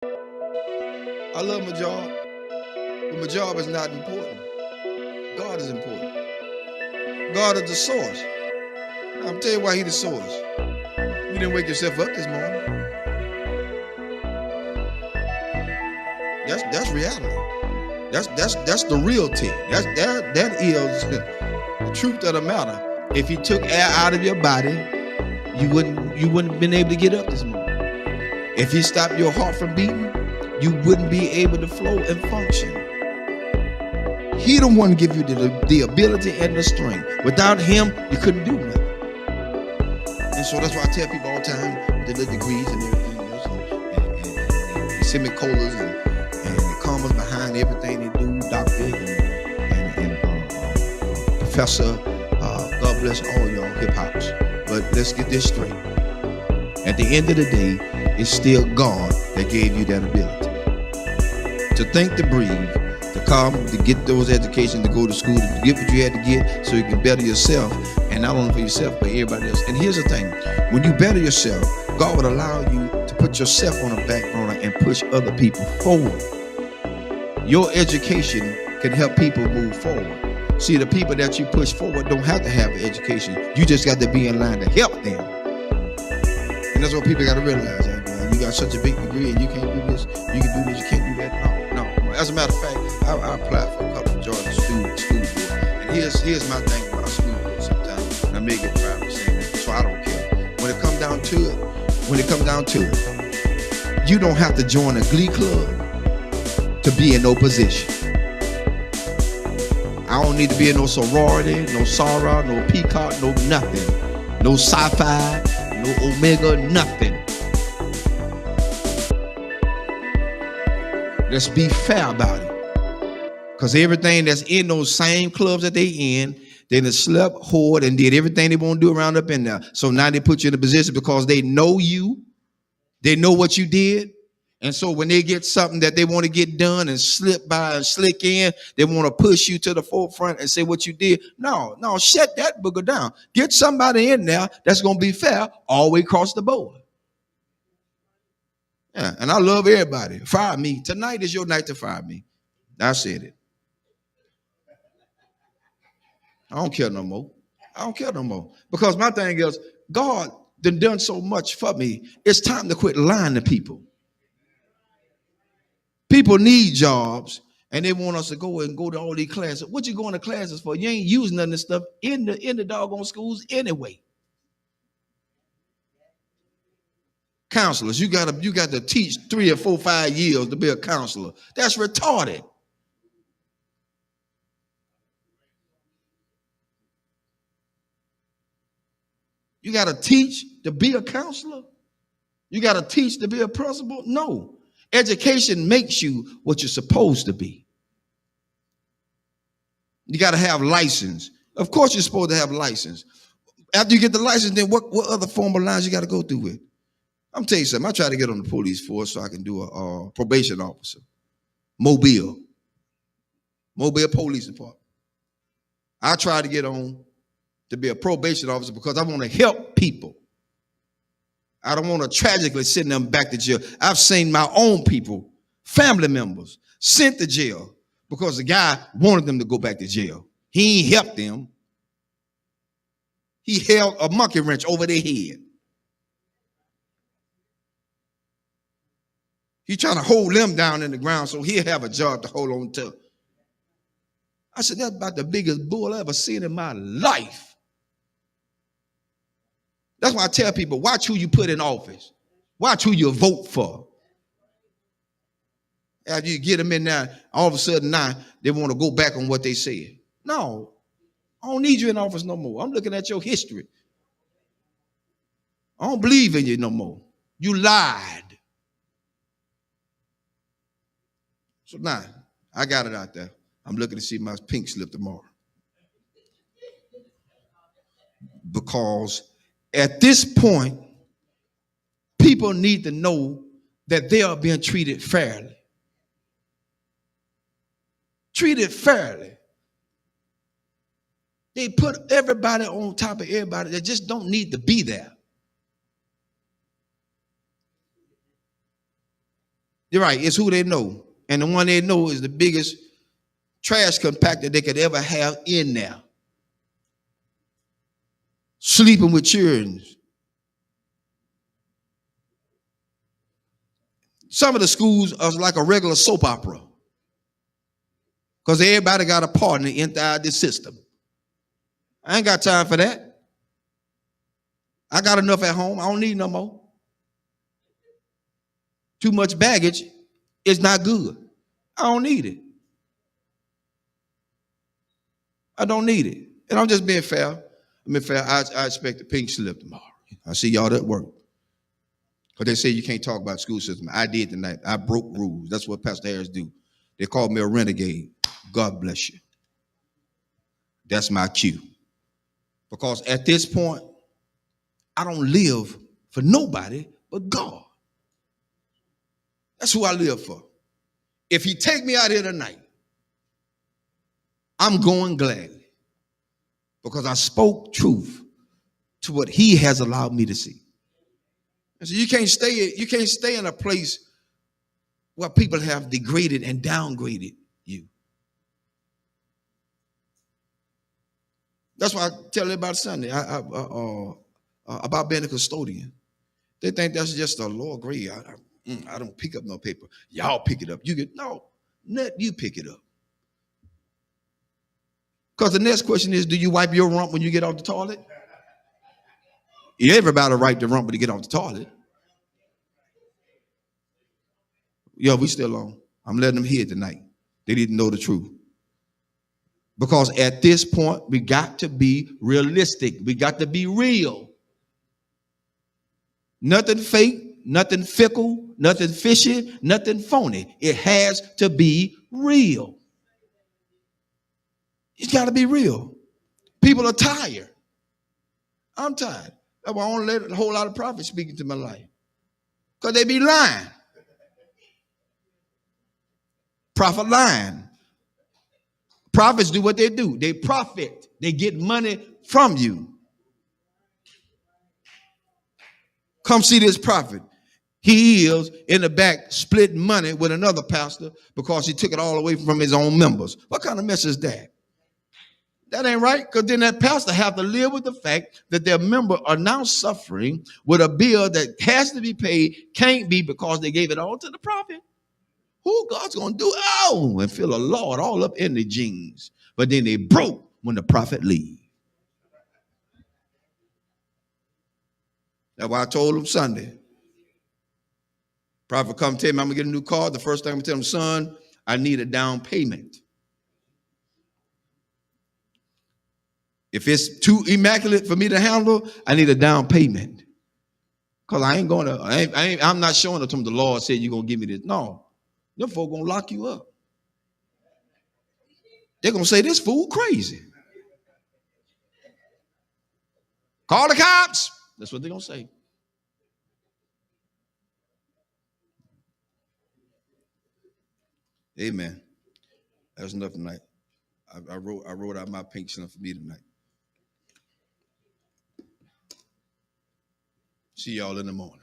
I love my job, but my job is not important. God is important. God is the source. Now, I'm tell you why He the source. You didn't wake yourself up this morning. That's reality. That's the reality. That is the truth of the matter. If He took air out of your body, you wouldn't have been able to get up this morning. If He stopped your heart from beating, you wouldn't be able to flow and function. He the one give you the ability and the strength. Without Him, you couldn't do nothing. And so that's why I tell people all the time, with the degrees and everything else, and semicolons and the commas behind everything they do, doctor and professor, God bless all y'all hip hops. But let's get this straight. At the end of the day, it's still God that gave you that ability. To think, to breathe, to come, to get those educations, to go to school, to get what you had to get so you can better yourself, and not only for yourself, but everybody else. And here's the thing, when you better yourself, God would allow you to put yourself on the back burner and push other people forward. Your education can help people move forward. See, the people that you push forward don't have to have an education. You just got to be in line to help them. And that's what people got to realize. You got such a big degree and you can't do this, you can do this, you can't do that. No. As a matter of fact, I applied for a couple of Georgia school board. And here's my thing about school board sometimes. And I may get private saying that, so I don't care. When it comes down to it, you don't have to join a glee club to be in no position. I don't need to be in no sorority, no Sarah, no Peacock, no nothing. No sci-fi, no Omega, nothing. Let's be fair about it. Because everything that's in those same clubs that they in, they done slept, whored, and did everything they want to do around up in there. So now they put you in a position because they know you. They know what you did. And so when they get something that they want to get done and slip by and slick in, they want to push you to the forefront and say what you did. No, shut that booger down. Get somebody in there that's going to be fair all the way across the board. Yeah, and I love everybody. Fire me. Tonight is your night to fire me. I said it. I don't care no more. Because my thing is, God done so much for me. It's time to quit lying to people. People need jobs, and they want us to go to all these classes. What you going to classes for? You ain't using none of this stuff in the doggone schools anyway. Counselors, you got to teach 3 or 4, 5 years to be a counselor. That's retarded. You got to teach to be a counselor? You got to teach to be a principal? No. Education makes you what you're supposed to be. You got to have license. Of course you're supposed to have license. After you get the license, then what other formal lines you got to go through with? I'm telling you something. I try to get on the police force so I can do a probation officer. Mobile Police Department. I try to get on to be a probation officer because I want to help people. I don't want to tragically send them back to jail. I've seen my own people, family members, sent to jail because the guy wanted them to go back to jail. He ain't helped them. He held a monkey wrench over their head. He's trying to hold them down in the ground so he'll have a job to hold on to. I said, that's about the biggest bull I ever seen in my life. That's why I tell people, watch who you put in office. Watch who you vote for. After you get them in there, all of a sudden now they want to go back on what they said. No, I don't need you in office no more. I'm looking at your history. I don't believe in you no more. You lied. So now, I got it out there. I'm looking to see my pink slip tomorrow. Because at this point, people need to know that they are being treated fairly. Treated fairly. They put everybody on top of everybody that just don't need to be there. You're right. It's who they know. And the one they know is the biggest trash compactor they could ever have in there. Sleeping with children. Some of the schools are like a regular soap opera because everybody got a partner inside the system. I ain't got time for that. I got enough at home. I don't need no more. Too much baggage is not good. I don't need it. I don't need it. And I'm just being fair. I mean, fair. I expect a pink slip tomorrow. I see y'all at work. Because they say you can't talk about school system. I did tonight. I broke rules. That's what Pastor Harris do. They called me a renegade. God bless you. That's my cue. Because at this point, I don't live for nobody but God. That's who I live for. If he take me out here tonight, I'm going gladly. Because I spoke truth to what he has allowed me to see. And so you can't stay in a place where people have degraded and downgraded you. That's why I tell everybody Sunday about being a custodian. They think that's just a lower grade. I don't pick up no paper. Y'all pick it up. Let you pick it up. Because the next question is, do you wipe your rump when you get off the toilet? Everybody wipe the rump when you get off the toilet. Yo, we still on. I'm letting them hear tonight. They didn't know the truth. Because at this point, we got to be realistic. We got to be real. Nothing fake, nothing fickle, nothing fishy, nothing phony. It has to be real. It's got to be real. People are tired. I'm tired. That's why I don't let a whole lot of prophets speak into my life. Because they be lying. Prophet lying. Prophets do what they do. They profit. They get money from you. Come see this prophet. He is in the back splitting money with another pastor because he took it all away from his own members. What kind of mess is that? That ain't right, because then that pastor have to live with the fact that their members are now suffering with a bill that has to be paid, can't be because they gave it all to the prophet. Who God's going to do? Oh, and feel a Lord all up in the jeans. But then they broke when the prophet leave. That's why I told him Sunday. Prophet come tell me I'm going to get a new car. The first thing I'm going to tell him, son, I need a down payment. If it's too immaculate for me to handle, I need a down payment. Because I ain't going to, I'm not showing it to him. The Lord said you're going to give me this. No. Them folk going to lock you up. They're going to say, this fool crazy. Call the cops. That's what they're going to say. Amen. That's enough tonight. I wrote out my pink slip for me tonight. See y'all in the morning.